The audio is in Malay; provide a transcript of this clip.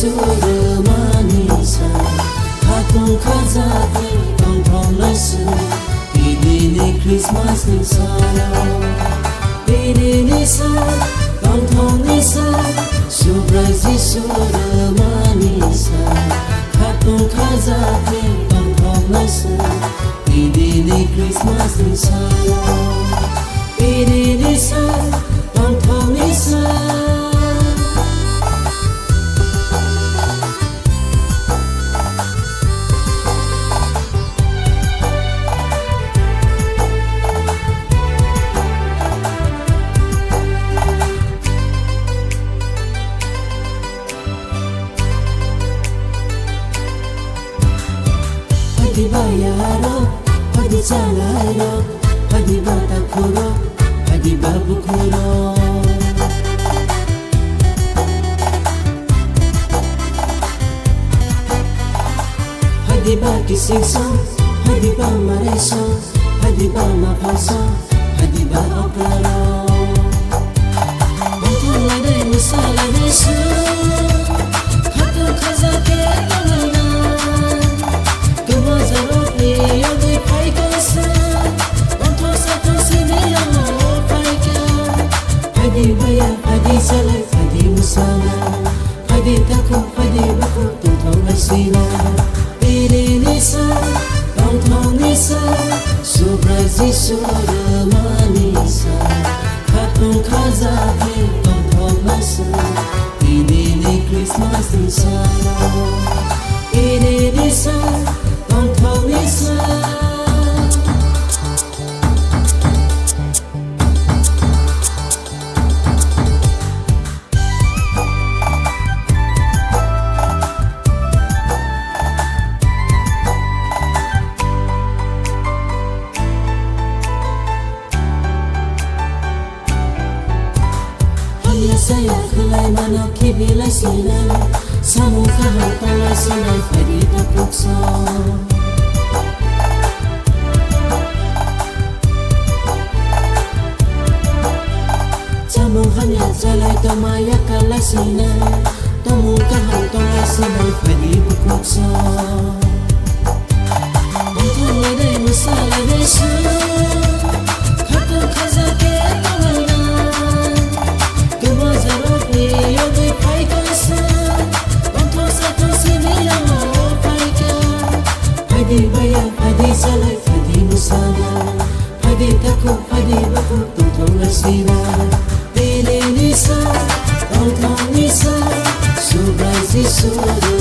sura manisa Hatong kazate tong tong lasu Idini Christmas ni sana Idini sa tong tong nisa Surprise sura manisa Hatong kazate tong tong lasu Idini Christmas ni sana Idini sa tong tong nisa Padi bayaro, padi salaro, padi batakuro, padi babukuro. Padi ba kisingso, padi ba mareso, padi ba mapaso, padi ba oklaro. Bantula de musala desu, kato kazake tangana. Padi baya, padi salai, padi musala, padi takut, padi bakut, tuntang bersila. Pidi nisa, tong nisa, surprise sura manisa. Katong kazake, tong masa. Ini ni Christmas nisa, ini nisa, tong nisa. Saya kelai mana kibila sinai Samu kahal tala sinai Padi takuksa Samu hanya jalai Tomaya kala sinai Tomu kahal tala sinai Padi takuksa Untuk ladai musala desu Kato kazake Padi baya, padi salai, padi musala, padi takut, padi bakut, tuntang bersila. Pidi nisa, tong nisa, surprise sura